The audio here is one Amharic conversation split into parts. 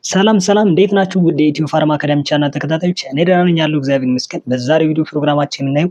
ሰላም እንዴት ናችሁ? ውድ የኢትዮ ፋርማ አካዳሚ ቻናል ተከታታዮች እኔ ደህና ነኝ ያለው እግዚአብሔር ይመስገን። በዛሬው ቪዲዮ ፕሮግራማችን የምናየው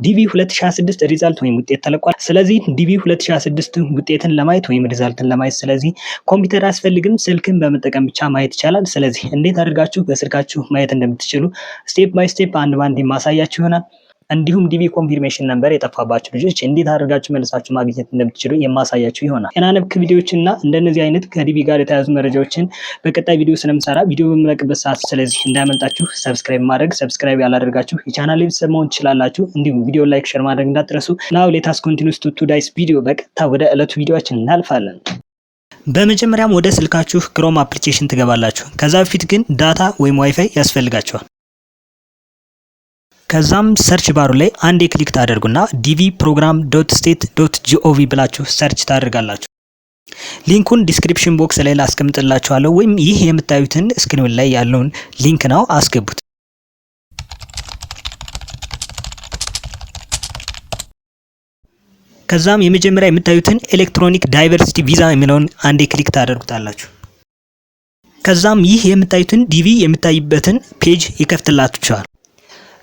ዲቪ 2026 ሪዛልት ወይም ውጤት ተለቋል። ስለዚህ ዲቪ 2026 ውጤትን ለማየት ወይም ሪዛልትን ለማየት ስለዚህ ኮምፒውተር አያስፈልግም፣ ስልክን በመጠቀም ብቻ ማየት ይቻላል። ስለዚህ እንዴት አድርጋችሁ በስልካችሁ ማየት እንደምትችሉ ስቴፕ ባይ ስቴፕ አንድ ባንድ ማሳያችሁ ይሆናል። እንዲሁም ዲቪ ኮንፊርሜሽን ነምበር የጠፋባችሁ ልጆች እንዴት አድርጋችሁ መልሳችሁ ማግኘት እንደምትችሉ የማሳያችሁ ይሆናል። ጤና ነክ ቪዲዮዎችና እንደነዚህ አይነት ከዲቪ ጋር የተያያዙ መረጃዎችን በቀጣይ ቪዲዮ ስለምሰራ ቪዲዮ በመለቅበት ሰዓት ስለዚህ እንዳያመልጣችሁ ሰብስክራይብ ያላደርጋችሁ የቻናል ቤተሰብ መሆን ትችላላችሁ። እንዲሁም ቪዲዮ ላይክ፣ ሼር ማድረግ እንዳትረሱ። ናው ሌታስ ኮንቲኒዩስ ቱ ቱዳይስ ቪዲዮ። በቀጥታ ወደ ዕለቱ ቪዲዮአችን እናልፋለን። በመጀመሪያም ወደ ስልካችሁ ክሮም አፕሊኬሽን ትገባላችሁ። ከዛ በፊት ግን ዳታ ወይም ዋይፋይ ያስፈልጋችኋል። ከዛም ሰርች ባሩ ላይ አንዴ ክሊክ ታደርጉና dvprogram.state.gov ብላችሁ ሰርች ታደርጋላችሁ። ሊንኩን ዲስክሪፕሽን ቦክስ ላይ ላስቀምጥላችኋለሁ ወይም ይህ የምታዩትን ስክሪን ላይ ያለውን ሊንክ ነው አስገቡት። ከዛም የመጀመሪያ የምታዩትን ኤሌክትሮኒክ ዳይቨርሲቲ ቪዛ የሚለውን አንዴ ክሊክ ታደርጉታላችሁ። ከዛም ይህ የምታዩትን ዲቪ የምታይበትን ፔጅ ይከፍትላችኋል።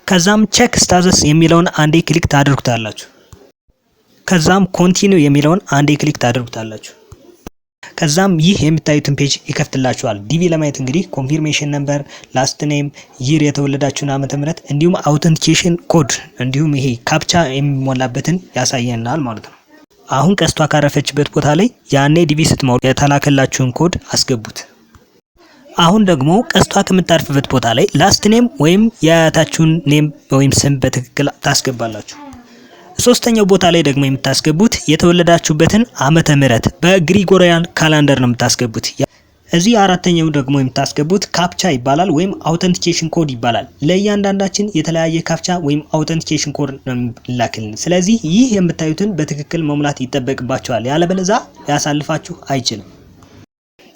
ከዛም ቼክ ስታተስ የሚለውን አንዴ ክሊክ ታደርጉታላችሁ። ከዛም ኮንቲኒው የሚለውን አንዴ ክሊክ ታደርጉታላችሁ። ከዛም ይህ የምታዩትን ፔጅ ይከፍትላችኋል። ዲቪ ለማየት እንግዲህ ኮንፊርሜሽን ነምበር፣ ላስት ኔም፣ ይር የተወለዳችሁን ዓመተ ምህረት እንዲሁም አውተንቲኬሽን ኮድ እንዲሁም ይሄ ካፕቻ የሚሞላበትን ያሳየናል ማለት ነው። አሁን ቀስቷ ካረፈችበት ቦታ ላይ ያኔ ዲቪ ስትሞሉ የተላከላችሁን ኮድ አስገቡት። አሁን ደግሞ ቀስቷ ከምታርፍበት ቦታ ላይ ላስት ኔም ወይም የአያታችሁን ኔም ወይም ስም በትክክል ታስገባላችሁ። ሶስተኛው ቦታ ላይ ደግሞ የምታስገቡት የተወለዳችሁበትን ዓመተ ምህረት በግሪጎሪያን ካላንደር ነው የምታስገቡት። እዚህ አራተኛው ደግሞ የምታስገቡት ካፕቻ ይባላል ወይም አውተንቲኬሽን ኮድ ይባላል። ለእያንዳንዳችን የተለያየ ካፕቻ ወይም አውተንቲኬሽን ኮድ ነው የሚላክልን። ስለዚህ ይህ የምታዩትን በትክክል መሙላት ይጠበቅባችኋል። ያለበለዚያ ያሳልፋችሁ አይችልም።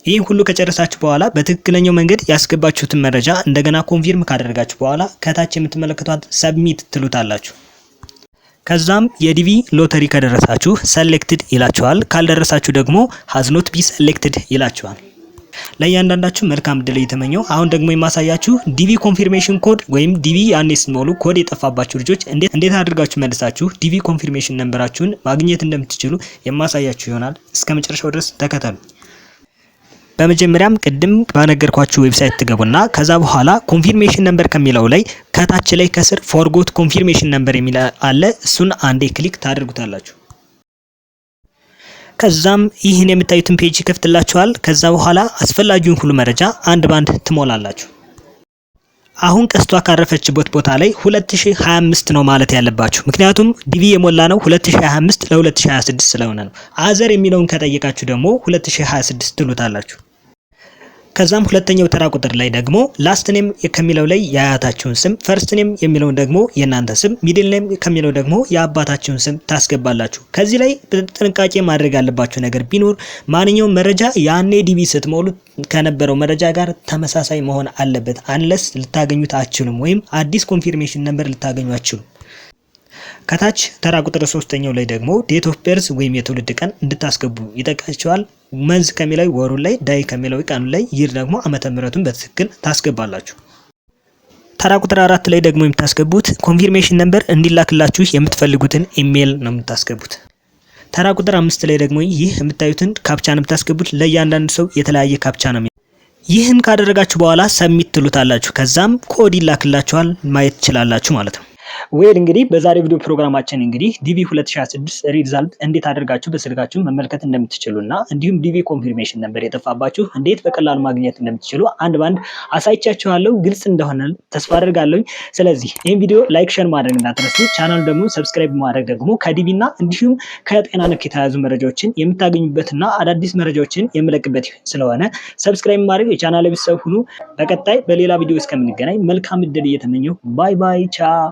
ይህን ሁሉ ከጨረሳችሁ በኋላ በትክክለኛው መንገድ ያስገባችሁትን መረጃ እንደገና ኮንፊርም ካደረጋችሁ በኋላ ከታች የምትመለከቷት ሰብሚት ትሉታላችሁ። ከዛም የዲቪ ሎተሪ ከደረሳችሁ ሰሌክትድ ይላችኋል። ካልደረሳችሁ ደግሞ ሃዝ ኖት ቢ ሰሌክትድ ይላችኋል። ለእያንዳንዳችሁ መልካም እድል እየተመኘው አሁን ደግሞ የማሳያችሁ ዲቪ ኮንፊርሜሽን ኮድ ወይም ዲቪ ያኔ ስትሞሉ ኮድ የጠፋባችሁ ልጆች እንዴት አድርጋችሁ መልሳችሁ ዲቪ ኮንፊርሜሽን ነምበራችሁን ማግኘት እንደምትችሉ የማሳያችሁ ይሆናል። እስከ መጨረሻው ድረስ ተከተሉ። በመጀመሪያም ቅድም ባነገርኳችሁ ዌብሳይት ትገቡና ከዛ በኋላ ኮንፊርሜሽን ነምበር ከሚለው ላይ ከታች ላይ ከስር ፎርጎት ኮንፊርሜሽን ነምበር የሚል አለ። እሱን አንዴ ክሊክ ታደርጉታላችሁ። ከዛም ይህን የምታዩትን ፔጅ ይከፍትላችኋል። ከዛ በኋላ አስፈላጊውን ሁሉ መረጃ አንድ ባንድ ትሞላላችሁ። አሁን ቀስቷ ካረፈችበት ቦታ ላይ 2025 ነው ማለት ያለባችሁ። ምክንያቱም ዲቪ የሞላ ነው 2025 ለ2026 ስለሆነ ነው። አዘር የሚለውን ከጠየቃችሁ ደግሞ 2026 ትሉታላችሁ። ከዛም ሁለተኛው ተራ ቁጥር ላይ ደግሞ ላስት ኔም ከሚለው ላይ የአያታችሁን ስም፣ ፈርስት ኔም የሚለውን ደግሞ የእናንተ ስም፣ ሚድል ኔም ከሚለው ደግሞ የአባታችሁን ስም ታስገባላችሁ። ከዚህ ላይ ጥንቃቄ ማድረግ ያለባችሁ ነገር ቢኖር ማንኛውም መረጃ ያኔ ዲቪ ስትሞሉ ከነበረው መረጃ ጋር ተመሳሳይ መሆን አለበት። አንለስ ልታገኙት አትችሉም ወይም አዲስ ኮንፊርሜሽን ነምበር ልታገኙ አትችሉም። ከታች ተራ ቁጥር ሶስተኛው ላይ ደግሞ ዴት ኦፍ በርዝ ወይም የትውልድ ቀን እንድታስገቡ ይጠይቃችኋል። መንዝ ከሚለው ወሩ ላይ፣ ዳይ ከሚለው ቀኑ ላይ፣ ይር ደግሞ ዓመተ ምህረቱን በትክክል ታስገባላችሁ። ተራ ቁጥር 4 ላይ ደግሞ የምታስገቡት ኮንፊርሜሽን ነምበር እንዲላክላችሁ የምትፈልጉትን ኢሜል ነው የምታስገቡት። ተራ ቁጥር 5 ላይ ደግሞ ይህ የምታዩትን ካፕቻ ነው የምታስገቡት። ለእያንዳንዱ ሰው የተለያየ ካፕቻ ነው። ይህን ካደረጋችሁ በኋላ ሰብሚት ትሉታላችሁ። ከዛም ኮድ ይላክላችኋል፣ ማየት ትችላላችሁ ማለት ነው። ወይል እንግዲህ በዛሬው ቪዲዮ ፕሮግራማችን እንግዲህ ዲቪ 2026 ሪዛልት እንዴት አድርጋችሁ በስልካችሁ መመልከት እንደምትችሉና እንዲሁም ዲቪ ኮንፊርሜሽን ነምበር የጠፋባችሁ እንዴት በቀላሉ ማግኘት እንደምትችሉ አንድ ባንድ አሳይቻችኋለሁ። ግልጽ እንደሆነ ተስፋ አደርጋለሁ። ስለዚህ ይህን ቪዲዮ ላይክ፣ ሼር ማድረግ እንዳትረሱ። ቻናሉ ደግሞ ሰብስክራይብ ማድረግ ደግሞ ከዲቪና እንዲሁም ከጤና ነክ የተያዙ መረጃዎችን የምታገኙበትና አዳዲስ መረጃዎችን የምለቅበት ስለሆነ ሰብስክራይብ ማድረግ የቻናሉ ቤተሰብ ሁኑ። በቀጣይ በሌላ ቪዲዮ እስከምንገናኝ መልካም እድል እየተመኘሁ ባይ ባይ ቻው።